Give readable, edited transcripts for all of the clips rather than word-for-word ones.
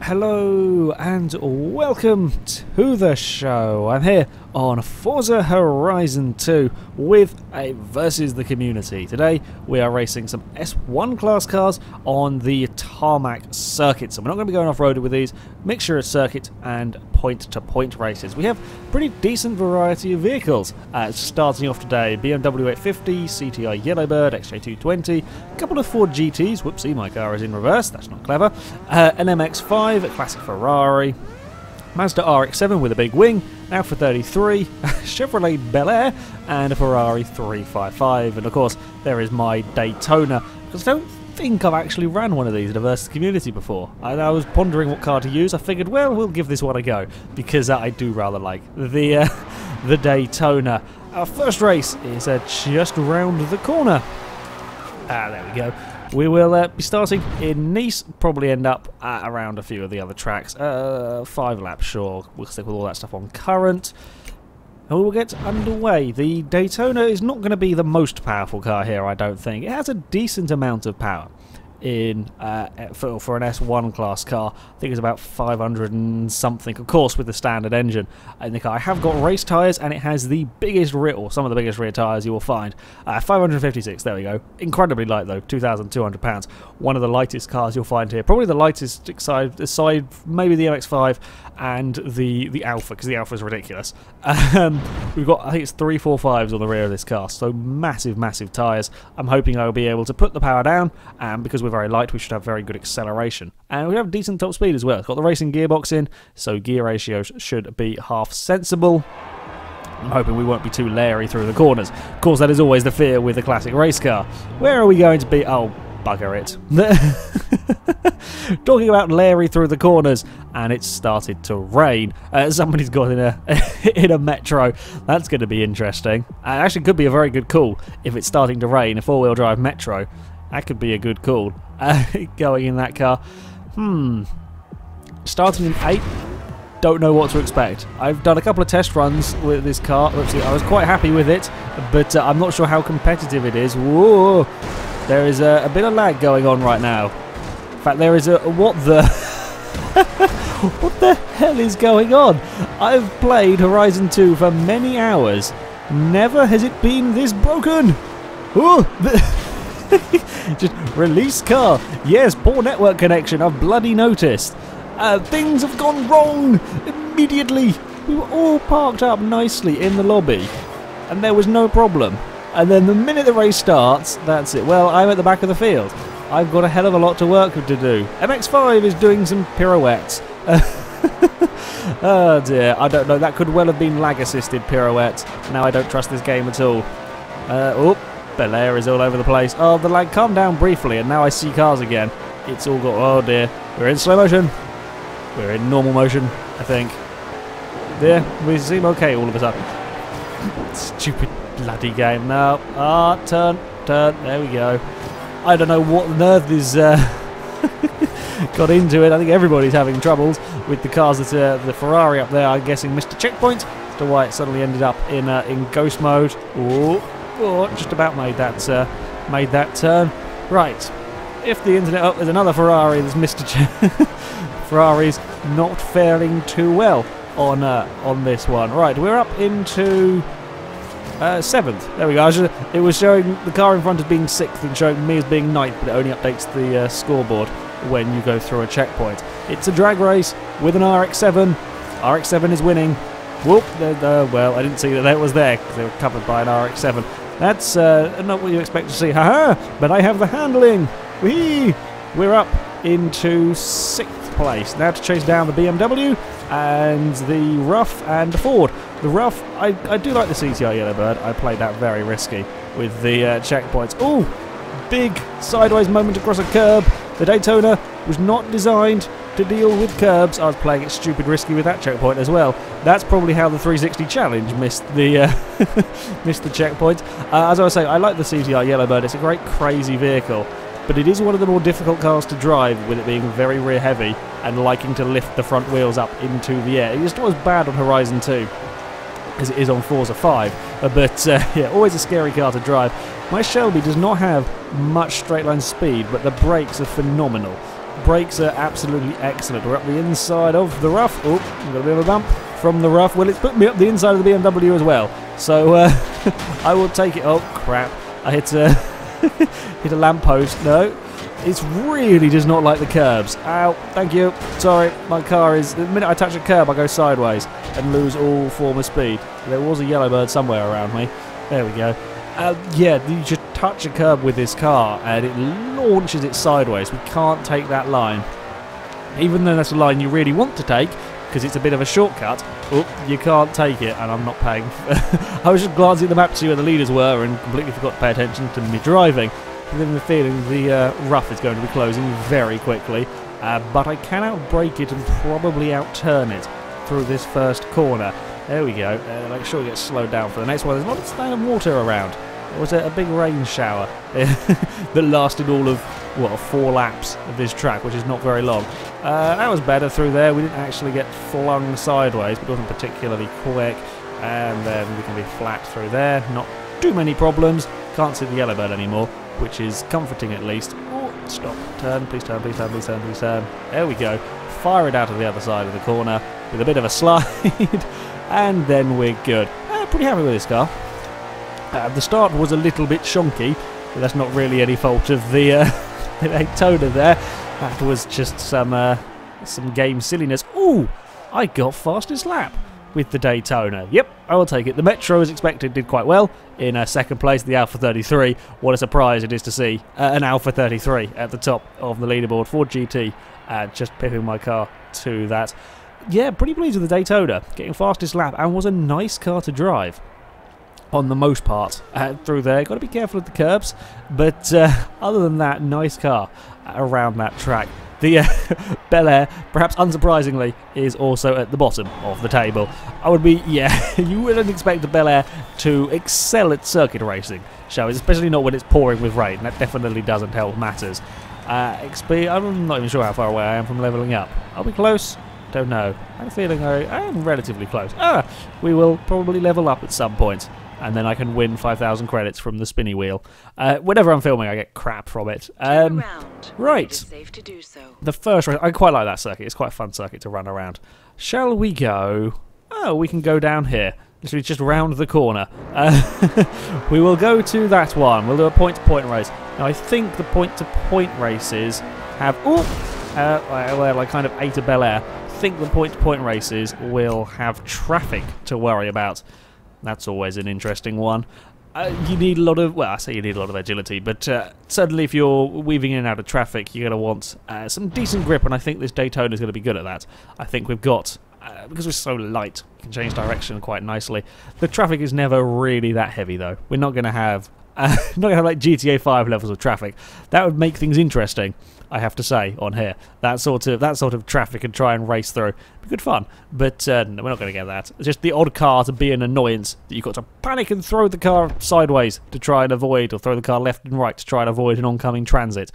Hello and welcome to the show. I'm here on Forza Horizon 2 with a versus the community. Today we are racing some S1 class cars on the Tarmac circuit. So we're not going to be going off-roaded with these, mixture of circuit and point-to-point races. We have a pretty decent variety of vehicles. Starting off today, BMW 850, CTI Yellowbird, XJ220, a couple of Ford GTs, whoopsie, my car is in reverse, that's not clever, an MX-5, a classic Ferrari, Mazda RX-7 with a big wing, Alfa 33, Chevrolet Bel Air, and a Ferrari 355. And of course, there is my Daytona, because I don't think I've actually ran one of these in a versus community before. I was pondering what car to use. I figured, well, we'll give this one a go, because I do rather like the Daytona. Our first race is just around the corner. There we go. We will be starting in Nice, probably end up around a few of the other tracks. 5 laps, sure. We'll stick with all that stuff on current. And we will get underway. The Daytona is not going to be the most powerful car here, I don't think. It has a decent amount of power in for an S1 class car. I think it's about 500 and something, of course, with the standard engine in the car. I have got race tyres, and it has the biggest rear, or some of the biggest rear tyres you will find. 556, there we go. Incredibly light though, 2,200 pounds. One of the lightest cars you'll find here. Probably the lightest aside maybe the MX-5 and the Alfa, because the Alfa is ridiculous. We've got, I think it's 345s on the rear of this car, so massive, massive tyres. I'm hoping I'll be able to put the power down, and because we're very light, we should have very good acceleration. And we have decent top speed as well. It's got the racing gearbox in, so gear ratios should be half sensible. I'm hoping we won't be too leery through the corners. Of course, that is always the fear with a classic race car. Where are we going to be? Oh, bugger it. Talking about leery through the corners, and it's started to rain. Somebody's got in a in a Metro. That's going to be interesting. It actually could be a very good call if it's starting to rain. A four-wheel drive Metro. That could be a good call. Going in that car. Starting in 8th. Don't know what to expect. I've done a couple of test runs with this car. Oopsie, I was quite happy with it, but I'm not sure how competitive it is. Whoa! There is a bit of lag going on right now. In fact, there is a... What the... What the hell is going on? I've played Horizon 2 for many hours. Never has it been this broken. Oh! Just release car. Yes, poor network connection. I've bloody noticed. Things have gone wrong immediately. We were all parked up nicely in the lobby, and there was no problem. And then the minute the race starts, that's it. Well, I'm at the back of the field. I've got a hell of a lot of work to do. MX-5 is doing some pirouettes. Oh dear, I don't know. That could well have been lag-assisted pirouettes. Now I don't trust this game at all. Oh, Bel Air is all over the place. Oh, the lag calmed down briefly, and now I see cars again. It's all got... Oh dear. We're in slow motion. We're in normal motion, I think. There, we seem okay all of a sudden. Stupid bloody game. No. Ah, turn. There we go. I don't know what on earth is got into it. I think everybody's having troubles with the cars that the Ferrari up there. I'm guessing missed a checkpoint as to why it suddenly ended up in ghost mode. Oh, just about made that turn. Right. If the internet... Oh, there's another Ferrari that's missed a check. Ferrari's not faring too well on this one. Right, we're up into 7th. There we go. It was showing the car in front as being 6th and showing me as being 9th, but it only updates the scoreboard when you go through a checkpoint. It's a drag race with an RX-7. RX-7 is winning. Whoop! Well, I didn't see that it was there because they were covered by an RX-7. That's not what you expect to see. Haha! But I have the handling. Whee! We're up into 6th place. Now to chase down the BMW and the Rough and the Ford. The Rough, I do like the CTI Yellowbird. I played that very risky with the checkpoints. Oh, big sideways moment across a curb. The Daytona was not designed to deal with curbs. I was playing it stupid risky with that checkpoint as well. That's probably how the 360 Challenge missed the missed the checkpoint. As I was saying, I like the CTI Yellowbird. It's a great crazy vehicle. But it is one of the more difficult cars to drive, with it being very rear heavy and liking to lift the front wheels up into the air. It's not as bad on Horizon 2 as it is on Forza 5, but yeah, always a scary car to drive. My Shelby does not have much straight line speed, but the brakes are phenomenal. brakes are absolutely excellent. We're up the inside of the rough. Oh, we've got a bit of a bump from the rough. Well, it's put me up the inside of the BMW as well. So I will take it. Oh, crap. I hit hit a lamppost. No. It's really does not like the curbs. Ow, thank you. Sorry, my car is... The minute I touch a curb, I go sideways and lose all form of speed. There was a yellow bird somewhere around me. There we go. Yeah, you just touch a curb with this car and it launches it sideways. We can't take that line. Even though that's a line you really want to take, because it's a bit of a shortcut, you can't take it, and I'm not paying... I was just glancing at the map to see where the leaders were and completely forgot to pay attention to me driving. I'm getting the feeling the rough is going to be closing very quickly, but I can outbrake it and probably outturn it through this first corner. There we go. Make sure it gets slowed down for the next one. There's not a stand of water around. There was a big rain shower that lasted all of, what, 4 laps of this track, which is not very long. That was better through there. We didn't actually get flung sideways, but it wasn't particularly quick. And then we can be flat through there. Not too many problems. Can't see the yellow bird anymore, which is comforting at least. Oh, stop. Turn. Please turn, please turn, please turn, please turn. There we go. Fire it out of the other side of the corner with a bit of a slide. And then we're good. Pretty happy with this car. The start was a little bit shonky, but that's not really any fault of the Daytona there. That was just some game silliness. Ooh, I got fastest lap with the Daytona. Yep, I will take it. The Metro, as expected, did quite well in second place. The Alpha 33. What a surprise it is to see an Alpha 33 at the top of the leaderboard for GT. Just pipping my car to that. Yeah, pretty pleased with the Daytona. Getting fastest lap, and was a nice car to drive on the most part through there. Got to be careful with the curbs, but other than that, nice car around that track. The Bel Air, perhaps unsurprisingly, is also at the bottom of the table. I would be, yeah, you wouldn't expect the Bel Air to excel at circuit racing, shall we? Especially not when it's pouring with rain. That definitely doesn't help matters. XP, I'm not even sure how far away I am from levelling up. Are we close? Don't know. I have a feeling I am relatively close. We will probably level up at some point, and then I can win 5,000 credits from the spinny wheel. Whenever I'm filming, I get crap from it. Right. Safe to do so. The first race, I quite like that circuit. It's quite a fun circuit to run around. Shall we go? Oh, we can go down here. Literally just round the corner. We will go to that one. We'll do a point-to-point race. Now, I think the point-to-point races have... well, I kind of ate a Bel Air. I think the point-to-point races will have traffic to worry about. That's always an interesting one. You need a lot of... Well, I say you need a lot of agility, but certainly if you're weaving in and out of traffic, you're going to want some decent grip, and I think this Daytona is going to be good at that. I think we've got... because we're so light, we can change direction quite nicely. The traffic is never really that heavy, though. We're not going to have... not going to have like GTA 5 levels of traffic. That would make things interesting, I have to say, on here. That sort of traffic and try and race through. Be good fun, but no, we're not going to get that. It's just the odd car to be an annoyance that you've got to panic and throw the car sideways to try and avoid, or throw the car left and right to try and avoid an oncoming transit.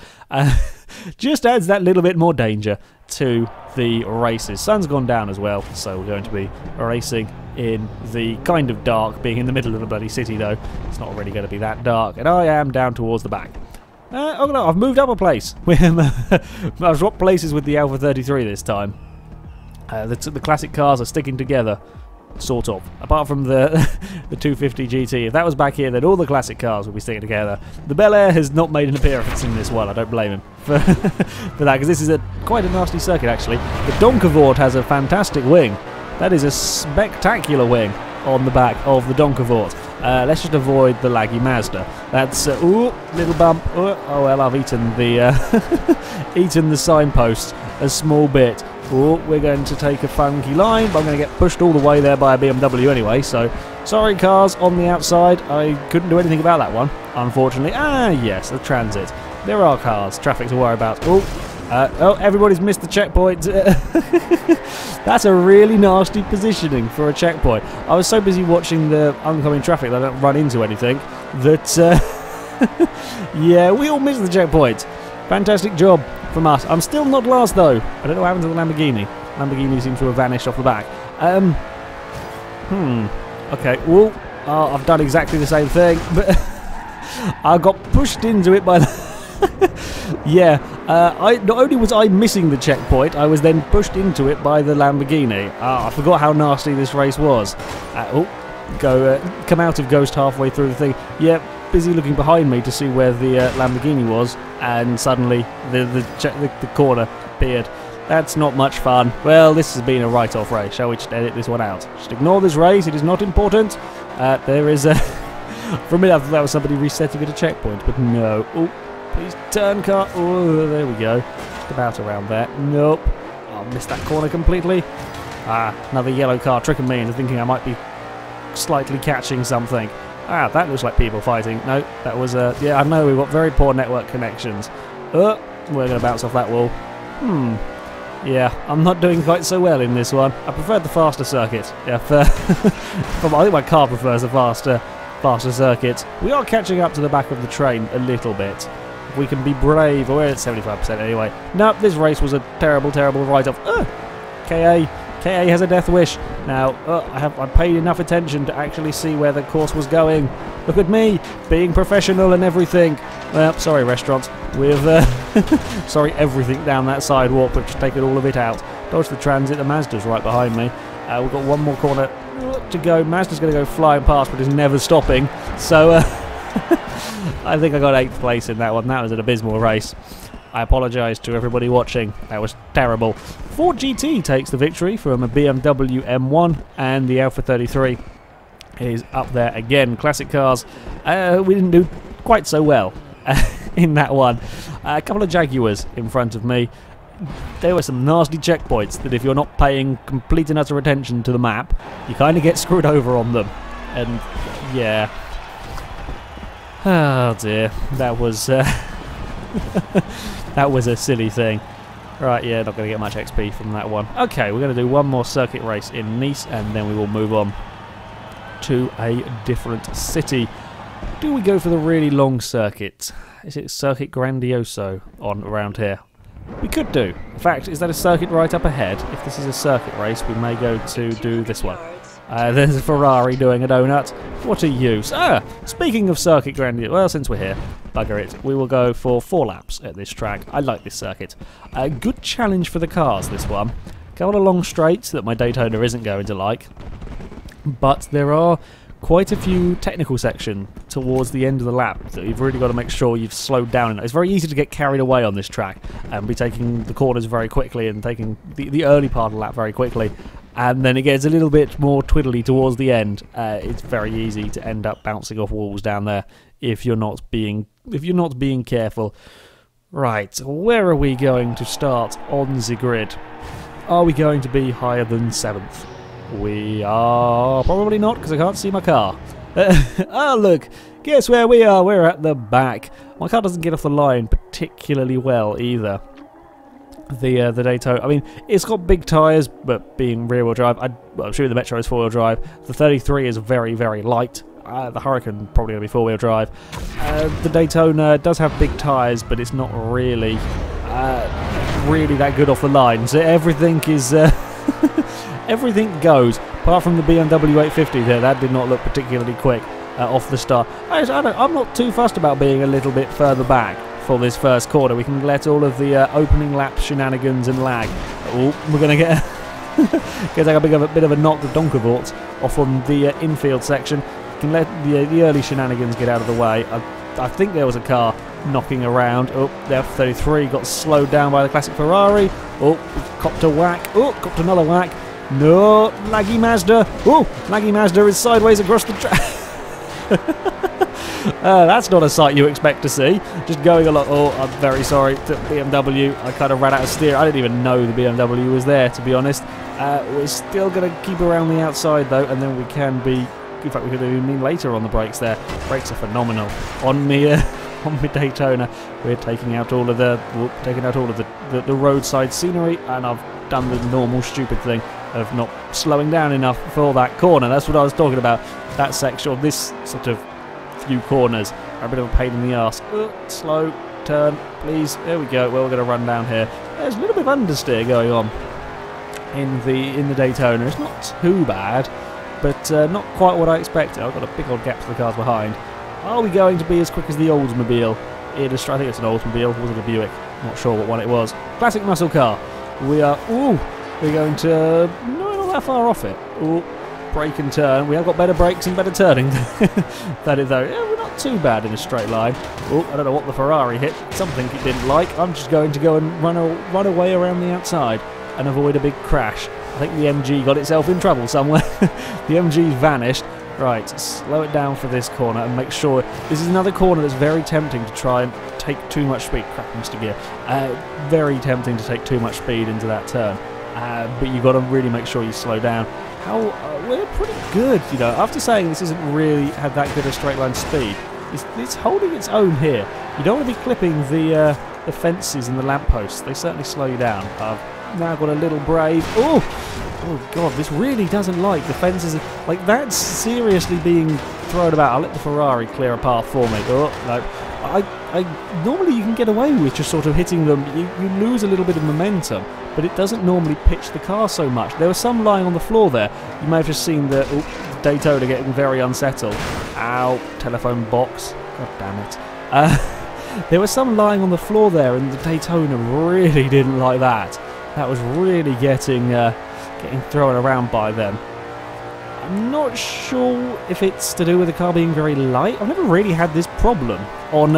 Just adds that little bit more danger to the races. Sun's gone down as well, so we're going to be racing in the kind of dark, being in the middle of the bloody city though. It's not really going to be that dark, and I am down towards the back. Oh no, I've moved up a place. I've swapped places with the Alpha 33 this time. The classic cars are sticking together, sort of. Apart from the 250 GT. If that was back here, then all the classic cars would be sticking together. The Bel Air has not made an appearance in this one. I don't blame him for that, because this is quite a nasty circuit, actually. The Donkavort has a fantastic wing. That is a spectacular wing on the back of the Donkavort. Let's just avoid the laggy Mazda. That's ooh, little bump. Oh well, I've eaten the eaten the signpost a small bit. Ooh, we're going to take a funky line, but I'm going to get pushed all the way there by a BMW anyway. So sorry, cars on the outside. I couldn't do anything about that one, unfortunately. Yes, the transit. There are cars, traffic to worry about. Oh, everybody's missed the checkpoint. That's a really nasty positioning for a checkpoint. I was so busy watching the oncoming traffic that I don't run into anything that, yeah, we all missed the checkpoint. Fantastic job from us. I'm still not last, though. I don't know what happened to the Lamborghini. Lamborghini seems to have vanished off the back. Okay, well, I've done exactly the same thing, but I got pushed into it by the... Yeah, not only was I missing the checkpoint, I was then pushed into it by the Lamborghini. I forgot how nasty this race was. Come out of Ghost halfway through the thing. Yeah, busy looking behind me to see where the Lamborghini was, and suddenly the corner appeared. That's not much fun. Well, this has been a write-off race. Shall we just edit this one out? Just ignore this race. It is not important. There is a... For a minute I thought that was somebody resetting at a checkpoint, but no. Oh, please turn, car. Oh, there we go. Just about around there. Nope. I missed that corner completely. Another yellow car tricking me into thinking I might be slightly catching something. That looks like people fighting. No, that was yeah, I know we've got very poor network connections. We're going to bounce off that wall. Yeah, I'm not doing quite so well in this one. I preferred the faster circuit. Yeah, I think my car prefers the faster circuit. We are catching up to the back of the train a little bit. If we can be brave. We're at 75% anyway. Nope, this race was a terrible, terrible write-off. KA has a death wish. Now, I paid enough attention to actually see where the course was going. Look at me, being professional and everything. Well, sorry restaurants, with sorry everything down that sidewalk, but just taken all of it out. Dodge the transit, the Mazda's right behind me. We've got one more corner to go. Mazda's going to go flying past, but is never stopping. So, I think I got 8th place in that one. That was an abysmal race. I apologise to everybody watching. That was terrible. Ford GT takes the victory from a BMW M1, and the Alpha 33 is up there again. Classic cars. We didn't do quite so well in that one. A couple of Jaguars in front of me. There were some nasty checkpoints that if you're not paying complete and utter attention to the map, you kind of get screwed over on them. And yeah. Oh dear. That was... that was a silly thing. Right, yeah, not going to get much XP from that one. Okay, we're going to do one more circuit race in Nice, and then we will move on to a different city. Do we go for the really long circuit? Is it Circuit Grandioso on around here? We could do. In fact, is that a circuit right up ahead? If this is a circuit race, we may go to do this one. There's a Ferrari doing a donut. What a use. Speaking of Circuit Grandioso, well, since we're here, bugger it, we will go for 4 laps at this track. I like this circuit. A good challenge for the cars, this one. Go on a long straight that my Daytona isn't going to like. But there are quite a few technical sections towards the end of the lap that you've really got to make sure you've slowed down. It's very easy to get carried away on this track and be taking the corners very quickly and taking the early part of the lap very quickly. And then it gets a little bit more twiddly towards the end. It's very easy to end up bouncing off walls down there if you're not being careful. Right, where are we going to start on the grid? Are we going to be higher than 7th? We are probably not, because I can't see my car. Oh look, guess where we are? We're at the back. My car doesn't get off the line particularly well either. The Daytona, I mean, it's got big tyres, but being rear-wheel drive, I'm sure the Metro is 4-wheel drive. The 33 is very, very light. The Hurricane probably going to be 4-wheel drive. The Daytona does have big tyres, but it's not really that good off the line. So everything is everything goes. Apart from the BMW 850 there, that did not look particularly quick off the start. I'm not too fussed about being a little bit further back for this first corner. We can let all of the opening lap shenanigans and lag. Oh, we're going to get take a bit of a knock the Donkervort off on the infield section. We can let the early shenanigans get out of the way. I think there was a car knocking around. Oh, the F33 got slowed down by the classic Ferrari. Oh, copped a whack. Oh, copped another whack. No, laggy Mazda. Oh, laggy Mazda is sideways across the track. That's not a sight you expect to see. Just going along. Oh, I'm very sorry to BMW. I kind of ran out of steer. I didn't even know the BMW was there, to be honest. We're still going to keep around the outside though, and then we can be. In fact, we could even later on the brakes there. Brakes are phenomenal on the Daytona. We're taking out all of the roadside scenery, and I've done the normal stupid thing of not slowing down enough for that corner. That's what I was talking about. That section, or this sort of few corners, are a bit of a pain in the arse. Slow turn, please. There we go. Well, we're going to run down here. There's a little bit of understeer going on in the Daytona. It's not too bad, but not quite what I expected. I've got a big old gap to the cars behind. Are we going to be as quick as the Oldsmobile? in a straight. I think it's an Oldsmobile. Was it a Buick? Not sure what one it was. Classic muscle car. We are. Ooh, we're going to. No, not that far off it. Ooh, brake and turn. We have got better brakes and better turning. That is though. Yeah, we're not too bad in a straight line. Oh, I don't know what the Ferrari hit. Something it didn't like. I'm just going to go and run away around the outside and avoid a big crash. I think the MG got itself in trouble somewhere. The MG's vanished. Right, slow it down for this corner and make sure... This is another corner that's very tempting to try and take too much speed. Crap, Mr. Gear. Very tempting to take too much speed into that turn. But you've got to really make sure you slow down. We're pretty good, you know. After saying this isn't really had that good a straight line speed, it's holding its own here. You don't want to be clipping the fences and the lampposts. They certainly slow you down. I've now got a little brave... Oh god, this really doesn't like the fences. Like, that's seriously being thrown about. I'll let the Ferrari clear a path for me. Oh, no. Normally you can get away with just sort of hitting them. You lose a little bit of momentum, but it doesn't normally pitch the car so much. There was some lying on the floor there. You may have just seen the Daytona getting very unsettled. Ow, telephone box. God damn it. There was some lying on the floor there, and the Daytona really didn't like that. That was really getting thrown around by them. I'm not sure if it's to do with the car being very light. I've never really had this problem on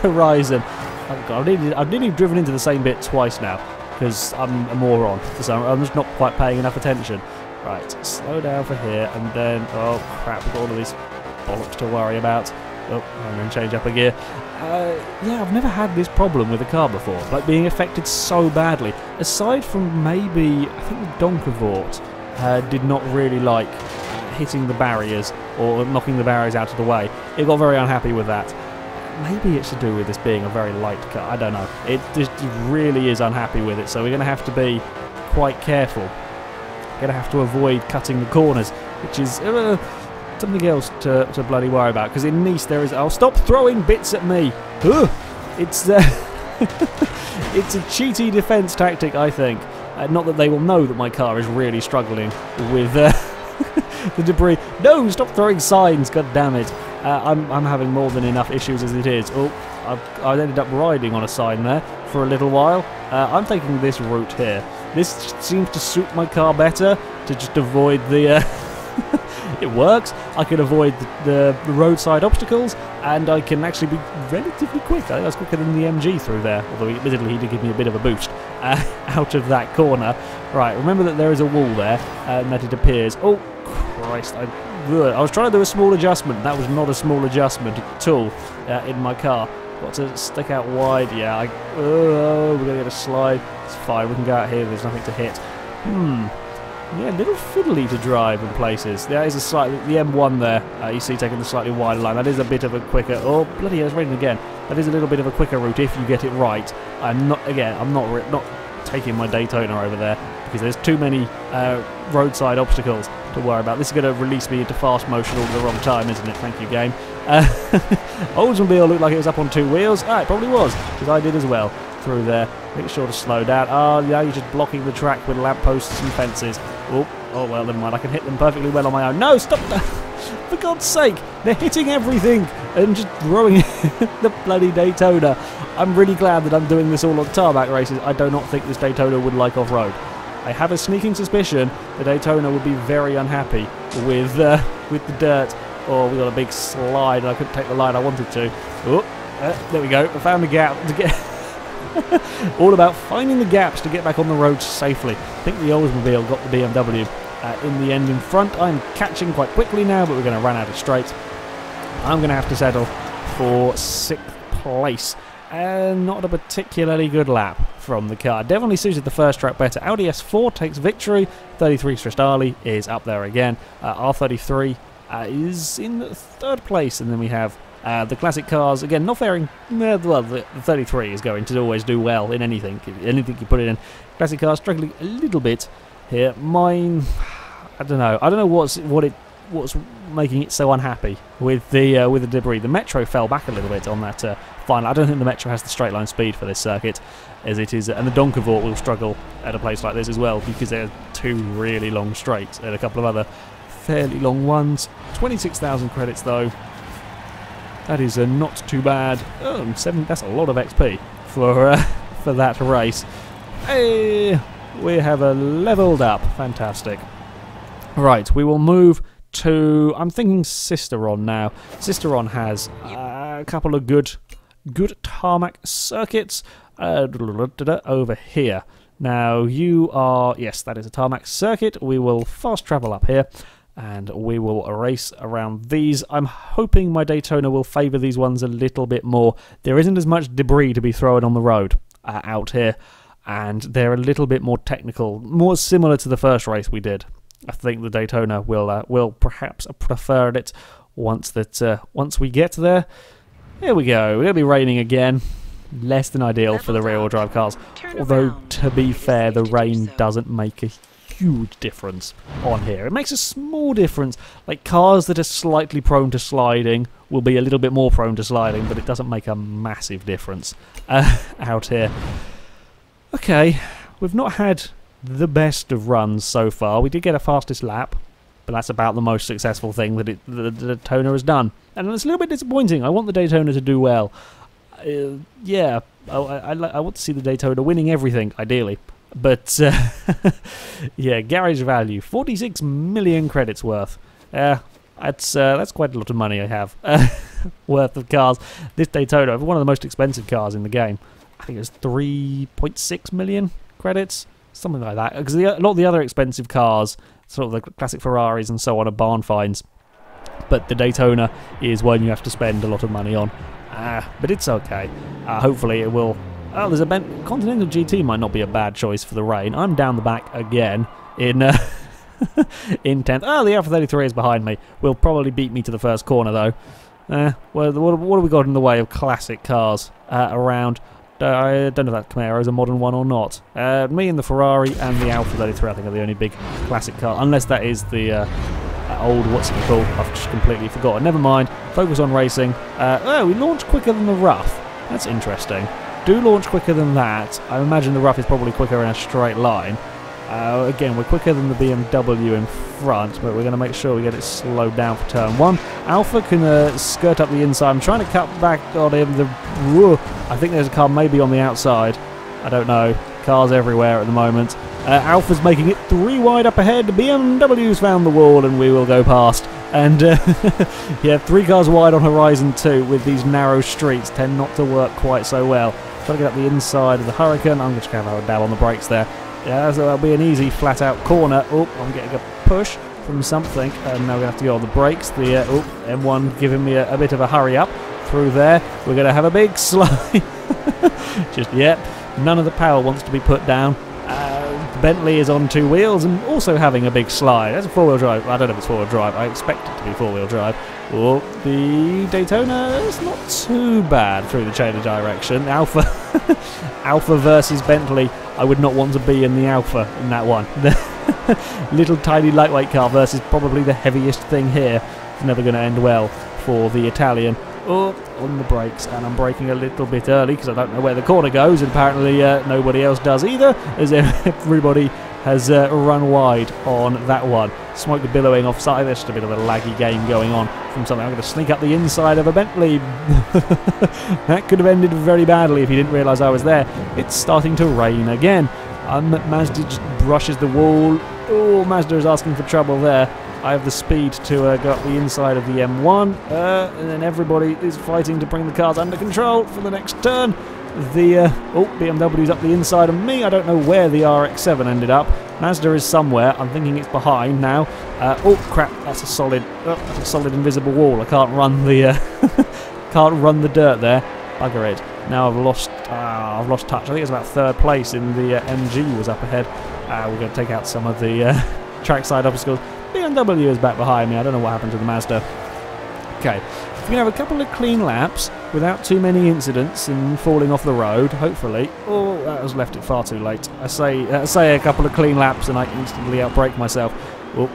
Horizon. Oh God, I've nearly driven into the same bit twice now because I'm a moron. So I'm just not quite paying enough attention. Right, slow down for here, and then oh crap, we've got all of these bollocks to worry about. Oh, I'm going to change up a gear. Yeah, I've never had this problem with a car before, like being affected so badly. Aside from maybe, I think the Donkavort did not really like hitting the barriers or knocking the barriers out of the way. It got very unhappy with that. Maybe it's to do with this being a very light car, I don't know. It just really is unhappy with it, so we're going to have to be quite careful. Going to have to avoid cutting the corners, which is... something else to bloody worry about, because in Nice there is... Oh, stop throwing bits at me! Ugh. It's it's a cheaty defence tactic, I think. Not that they will know that my car is really struggling with the debris. No, stop throwing signs, god damn it. I'm having more than enough issues as it is. Oh, I ended up riding on a sign there for a little while. I'm taking this route here. This seems to suit my car better, to just avoid the... It works. I can avoid the roadside obstacles, and I can actually be relatively quick. I think I was quicker than the MG through there, although admittedly he did give me a bit of a boost out of that corner. Right, remember that there is a wall there, and that it appears... Oh, Christ, I was trying to do a small adjustment. That was not a small adjustment at all in my car. Got to stick out wide. Yeah, we're going to get a slide. It's fine, we can go out here. There's nothing to hit. Yeah, a little fiddly to drive in places. There is a slightly... The M1 there, you see taking the slightly wider line. That is a bit of a quicker... Oh, bloody hell, it's raining again. That is a little bit of a quicker route if you get it right. I'm not taking my Daytona over there because there's too many roadside obstacles to worry about. This is going to release me into fast motion all at the wrong time, isn't it? Thank you, game. Oldsmobile looked like it was up on two wheels. Ah, it probably was, because I did as well through there. Make sure to slow down. Oh, yeah, you're just blocking the track with lampposts and fences. Oh, well, never mind. I can hit them perfectly well on my own. No, stop that! For God's sake, they're hitting everything and just throwing the bloody Daytona. I'm really glad that I'm doing this all on tarmac races. I do not think this Daytona would like off-road. I have a sneaking suspicion the Daytona would be very unhappy with the dirt. Oh, we got a big slide and I couldn't take the line I wanted to. Oh, there we go. I found a gap to get... All about finding the gaps to get back on the road safely. I think the Oldsmobile got the BMW in the end in front. I'm catching quite quickly now, but we're going to run out of straight. I'm going to have to settle for 6th place. And not a particularly good lap from the car. Definitely suited the first track better. Audi S4 takes victory. 33 Strestali is up there again. R33 is in 3rd place, and then we have the classic cars, again, not faring... Well, the 33 is going to always do well in anything you put it in. Classic cars struggling a little bit here. Mine, I don't know what's making it so unhappy with the debris. The Metro fell back a little bit on that final. I don't think the Metro has the straight line speed for this circuit as it is, and the Donkavort will struggle at a place like this as well because there are 2 really long straights and a couple of other fairly long ones. 26,000 credits though. That is not too bad. Oh, 7, that's a lot of XP for that race. Hey, we have leveled up. Fantastic. Right, we will move to, I'm thinking Sisteron now. Sisteron has a couple of good tarmac circuits over here. Now you are, yes, that is a tarmac circuit. We will fast travel up here and we will race around these. I'm hoping my Daytona will favour these ones a little bit more. There isn't as much debris to be thrown on the road out here, and they're a little bit more technical, more similar to the first race we did. I think the Daytona will perhaps prefer it once we get there. Here we go. It'll be raining again. Less than ideal for the rear-wheel drive cars. Although, to be fair, the rain doesn't make a huge difference on here. It makes a small difference. Like, cars that are slightly prone to sliding will be a little bit more prone to sliding, but it doesn't make a massive difference out here. Okay, we've not had the best of runs so far. We did get a fastest lap, but that's about the most successful thing that the Daytona has done. And it's a little bit disappointing. I want the Daytona to do well. Yeah, I want to see the Daytona winning everything, ideally. But, yeah, garage value, 46 million credits worth. That's quite a lot of money I have worth of cars. This Daytona, one of the most expensive cars in the game, I think it was 3.6 million credits, something like that. Because a lot of the other expensive cars, sort of the classic Ferraris and so on, are barn finds. But the Daytona is one you have to spend a lot of money on. But it's okay. Hopefully it will. Oh, there's a Continental GT might not be a bad choice for the rain. I'm down the back again in in 10th. Oh, the Alpha 33 is behind me. Will probably beat me to the first corner though. Well, what have we got in the way of classic cars around? I don't know if that Camaro is a modern one or not. Me and the Ferrari and the Alpha 33 I think are the only big classic car, unless that is the old, what's it called? I've just completely forgotten. Never mind. Focus on racing. Oh, we launched quicker than the Rough. That's interesting. Do launch quicker than that. I imagine the Rough is probably quicker in a straight line. Again, we're quicker than the BMW in front, but we're going to make sure we get it slowed down for turn 1. Alpha can skirt up the inside. I'm trying to cut back on him. I think there's a car maybe on the outside. I don't know. Cars everywhere at the moment. Alpha's making it 3 wide up ahead. BMW's found the wall and we will go past. And yeah, 3 cars wide on Horizon 2 with these narrow streets tend not to work quite so well. Trying to get up the inside of the Hurricane. I'm just going to have a dab on the brakes there. Yeah, so that'll be an easy flat out corner. Oh, I'm getting a push from something. And now we're going to have to go on the brakes. The M1 giving me a bit of a hurry up through there. We're going to have a big slide. Just, yep. None of the power wants to be put down. Bentley is on 2 wheels and also having a big slide. That's a 4-wheel drive. I don't know if it's 4-wheel drive. I expect it to be 4-wheel drive. Oh, the Daytona is not too bad through the change of direction. Alpha versus Bentley. I would not want to be in the Alpha in that one. Little tiny lightweight car versus probably the heaviest thing here. It's never going to end well for the Italian. Oh, on the brakes, and I'm braking a little bit early because I don't know where the corner goes, and apparently nobody else does either, as everybody has run wide on that one. Smoke billowing offside. There's just a bit of a laggy game going on from something. I'm going to sneak up the inside of a Bentley. That could have ended very badly if he didn't realise I was there. It's starting to rain again. Mazda just brushes the wall. Oh, Mazda is asking for trouble there. I have the speed to go up the inside of the M1, and then everybody is fighting to bring the cars under control for the next turn. The BMW's up the inside of me. I don't know where the RX-7 ended up. Mazda is somewhere. I'm thinking it's behind now. Oh crap! That's a solid invisible wall. I can't run the can't run the dirt there. Bugger it. Now I've lost touch. I think it's about 3rd place in the MG was up ahead. We're going to take out some of the trackside obstacles. BMW is back behind me. I don't know what happened to the Mazda. Okay, we can have a couple of clean laps without too many incidents and falling off the road, hopefully. Oh, that was left it far too late. I say a couple of clean laps and I instantly outbrake myself. Oh,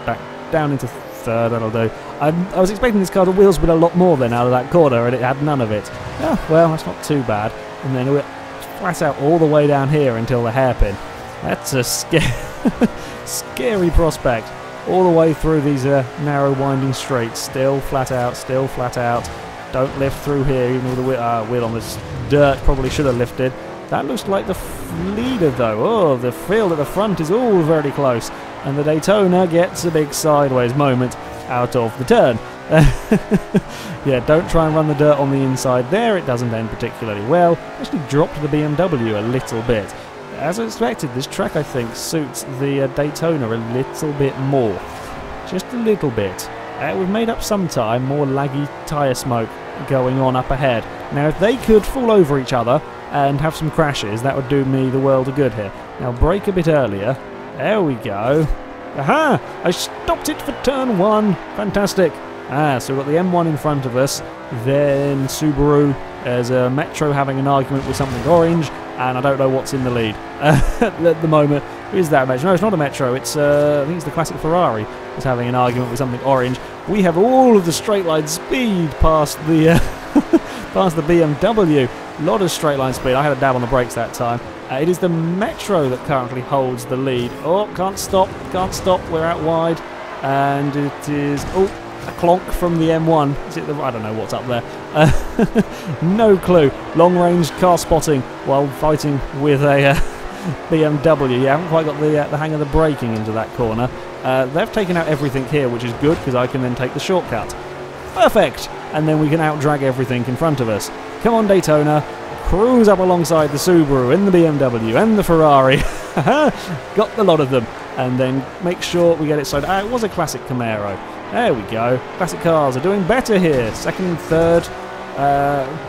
back down into 3rd, that'll do. I was expecting this car to wheel spin a lot more then out of that corner, and it had none of it. Oh, well, that's not too bad. And then we're flat out all the way down here until the hairpin. That's a scary prospect. All the way through these narrow winding streets, still flat out, Don't lift through here, even with the wheel on this dirt probably should have lifted. That looks like the leader though. Oh, the field at the front is all very close. And the Daytona gets a big sideways moment out of the turn. Yeah, don't try and run the dirt on the inside there. It doesn't end particularly well. Actually dropped the BMW a little bit. As I expected, this track I think suits the Daytona a little bit more. Just a little bit. We've made up some time, more laggy tyre smoke going on up ahead. Now if they could fall over each other and have some crashes, that would do me the world of good here. Now brake a bit earlier. There we go. Aha! I stopped it for turn 1. Fantastic. So we've got the M1 in front of us. Then Subaru. There's a Metro having an argument with something orange. And I don't know what's in the lead at the moment. Who is that Metro? No, it's not a Metro. It's I think it's the classic Ferrari that's having an argument with something orange. We have all of the straight line speed past the past the BMW. A lot of straight line speed. I had a dab on the brakes that time. It is the Metro that currently holds the lead. Oh, can't stop. We're out wide. And it is... Oh, a clonk from the M1. Is it the... I don't know what's up there. No clue. Long range car spotting while fighting with a BMW. You haven't quite got the hang of the braking into that corner. They've taken out everything here, which is good because I can then take the shortcut. Perfect! And then we can out-drag everything in front of us. Come on, Daytona. Cruise up alongside the Subaru and the BMW and the Ferrari. Got the lot of them. And then make sure we get it so... it was a classic Camaro. There we go. Classic cars are doing better here. Second, third,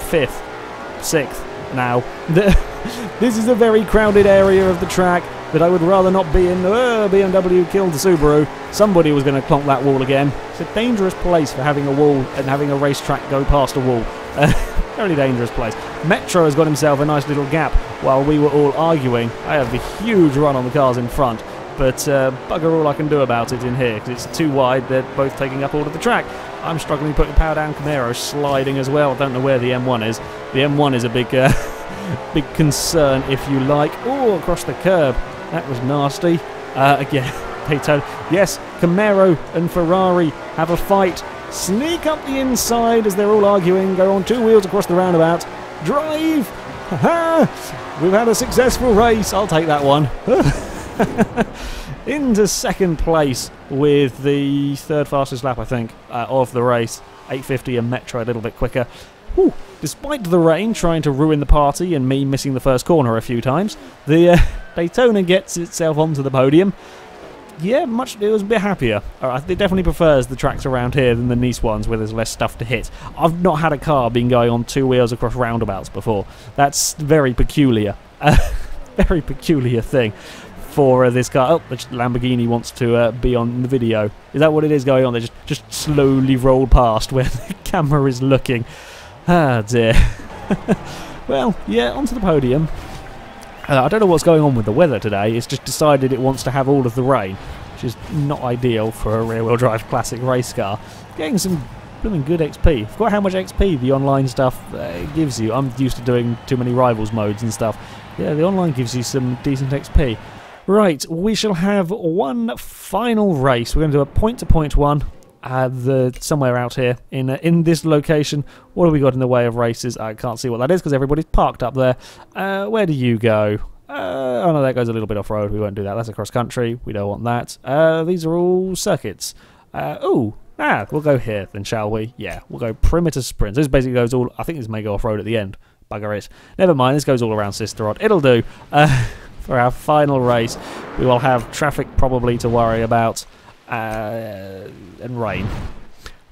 fifth, sixth now. This is a very crowded area of the track that I would rather not be in. BMW killed the Subaru. Somebody was going to clonk that wall again. It's a dangerous place for having a wall and having a racetrack go past a wall. Very dangerous place. Metro has got himself a nice little gap while we were all arguing. I have a huge run on the cars in front, but bugger all I can do about it in here because it's too wide. They're both taking up all of the track. I'm struggling putting power down. Camaro sliding as well. I don't know where the M1 is. The M1 is a big big concern, if you like. Oh, across the curb. That was nasty. Again, Daytona. Yes, Camaro and Ferrari have a fight. Sneak up the inside as they're all arguing. Go on 2 wheels across the roundabout. Drive! Ha-ha! We've had a successful race. I'll take that one. Into second place with the third fastest lap, I think, of the race. 8:50 and Metro a little bit quicker. Whew. Despite the rain trying to ruin the party and me missing the first corner a few times, the Daytona gets itself onto the podium. Yeah, it was a bit happier. It definitely prefers the tracks around here than the Nice ones where there's less stuff to hit. I've not had a car been going on 2 wheels across roundabouts before. That's very peculiar. Very peculiar thing for this car. Oh, the Lamborghini wants to be on the video. Is that what it is going on? They just slowly roll past where the camera is looking. Ah, dear. Well, yeah, onto the podium. I don't know what's going on with the weather today. It's just decided it wants to have all of the rain, which is not ideal for a rear-wheel drive classic race car. Getting some blooming good XP. I forgot how much XP the online stuff gives you. I'm used to doing too many rivals modes and stuff. Yeah, the online gives you some decent XP. Right, we shall have one final race. We're going to do a point-to-point one. Somewhere out here in this location. What have we got in the way of races? I can't see what that is because everybody's parked up there. Where do you go? Oh no, that goes a little bit off-road. We won't do that. That's across country. We don't want that. These are all circuits. We'll go here then, shall we? Yeah, we'll go perimeter sprints. This basically goes all... I think this may go off-road at the end. Bugger it. Never mind, this goes all around Sisteron. It'll do. For our final race, we will have traffic probably to worry about. And rain.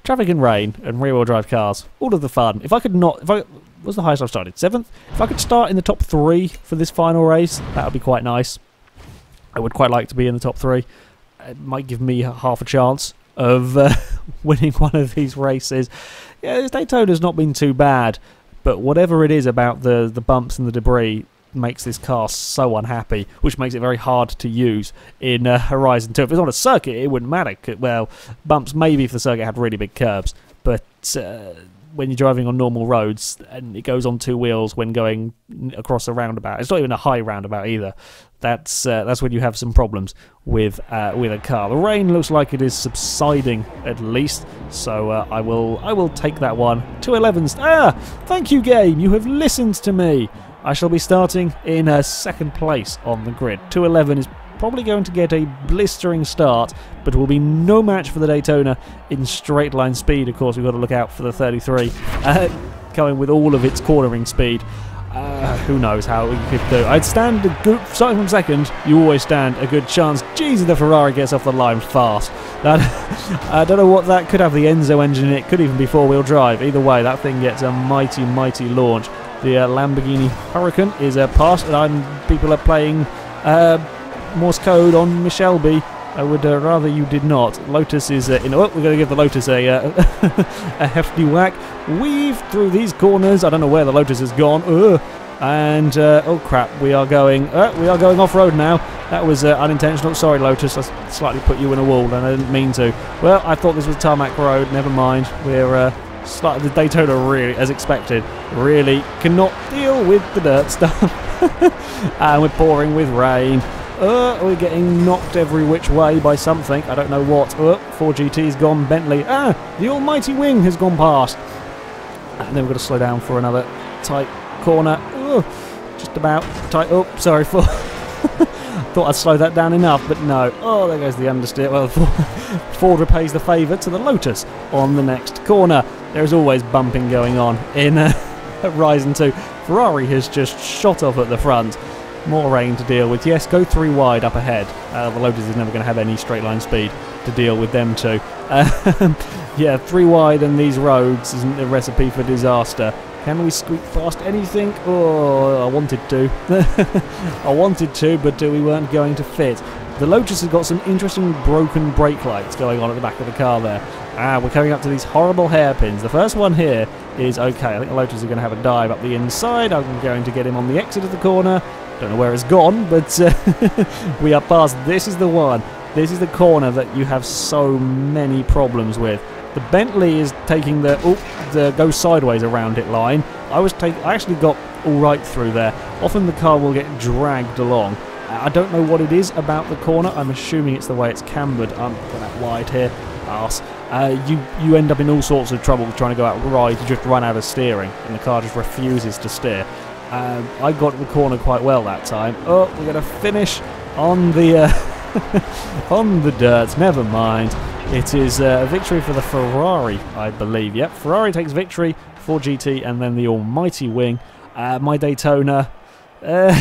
Traffic and rain and rear-wheel drive cars. All of the fun. If I could not... what's the highest I've started? 7th? If I could start in the top 3 for this final race, that would be quite nice. I would quite like to be in the top 3. It might give me half a chance of winning one of these races. Yeah, this Daytona's not been too bad, but whatever it is about the bumps and the debris makes this car so unhappy, which makes it very hard to use in Horizon 2. If it's on a circuit, it wouldn't matter. Well, bumps maybe if the circuit had really big curbs, but when you're driving on normal roads and it goes on 2 wheels when going across a roundabout, it's not even a high roundabout either. That's when you have some problems with a car. The rain looks like it is subsiding at least, so I will take that one. 211. Thank you, game. You have listened to me. I shall be starting in second place on the grid. 211 is probably going to get a blistering start, but will be no match for the Daytona in straight line speed. Of course, we've got to look out for the 33 coming with all of its cornering speed. Who knows how you could do. I'd stand a good, starting from second, you always stand a good chance. Jesus, the Ferrari gets off the line fast. I don't know what that could have, the Enzo engine in it, could even be 4-wheel drive. Either way, that thing gets a mighty, mighty launch. The Lamborghini Huracan is past, and people are playing Morse code on Michelby. I would rather you did not. Lotus is in. Oh, we're going to give the Lotus a a hefty whack. Weave through these corners. I don't know where the Lotus has gone. And oh crap, we are going off road now. That was unintentional. Sorry, Lotus. I slightly put you in a wall, and I didn't mean to. Well, I thought this was tarmac road. Never mind. We're the Daytona, really, as expected, really cannot deal with the dirt stuff. And we're pouring with rain. We're getting knocked every which way by something. I don't know what. 4GT's gone. Bentley. The almighty wing has gone past. And then we've got to slow down for another tight corner. Just about tight. Oh, sorry. Thought I'd slow that down enough, but no. Oh, there goes the understeer. Well, Ford repays the favour to the Lotus on the next corner. There's always bumping going on in Horizon 2. Ferrari has just shot off at the front. More rain to deal with. Yes, go 3 wide up ahead. The Lotus is never going to have any straight line speed to deal with them two. Yeah, 3 wide and these roads isn't a recipe for disaster. Can we squeak past anything? Oh, I wanted to. I wanted to, but we weren't going to fit. The Lotus has got some interesting broken brake lights going on at the back of the car there. We're coming up to these horrible hairpins. The first one here is okay. I think the Lotus are going to have a dive up the inside. I'm going to get him on the exit of the corner. Don't know where it's gone, but we are past. This is the one. This is the corner that you have so many problems with. The Bentley is taking the go sideways around it line. I actually got all right through there. Often the car will get dragged along. I don't know what it is about the corner. I'm assuming it's the way it's cambered. I'm got that wide here. Arse. You end up in all sorts of trouble trying to go out wide. You just run out of steering, and the car just refuses to steer. I got the corner quite well that time. Oh, we're going to finish on the on the dirt. Never mind. It is a victory for the Ferrari, I believe. Yep, Ferrari takes victory for GT, and then the almighty wing. My Daytona, yeah,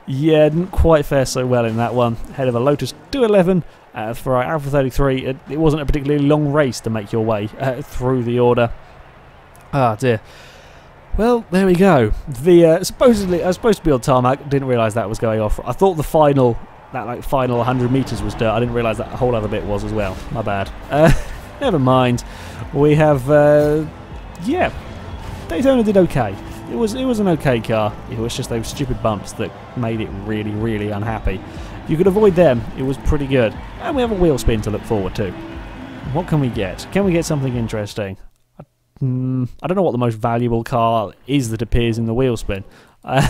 didn't quite fare so well in that one. Ahead of a Lotus 211 for our Alpha 33. It wasn't a particularly long race to make your way through the order. Ah, dear. Well, there we go. The supposedly I was supposed to be on tarmac. Didn't realise that was going off. I thought the final 100 metres was dirt. I didn't realise that a whole other bit was as well. My bad. Never mind. We have yeah, Daytona did okay. It was an okay car. It was just those stupid bumps that made it really, really unhappy. If you could avoid them, it was pretty good. And we have a wheel spin to look forward to. What can we get? Can we get something interesting? I don't know what the most valuable car is that appears in the wheel spin. I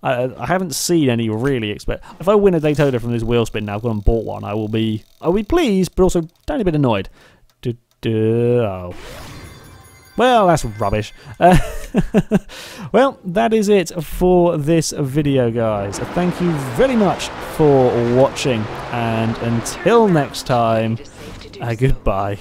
haven't seen any really If I win a Daytona from this wheel spin now, I've gone and bought one, I'll be pleased, but also a tiny bit annoyed. Oh. Well, that's rubbish. Well, that is it for this video, guys. Thank you very much for watching, and until next time, goodbye.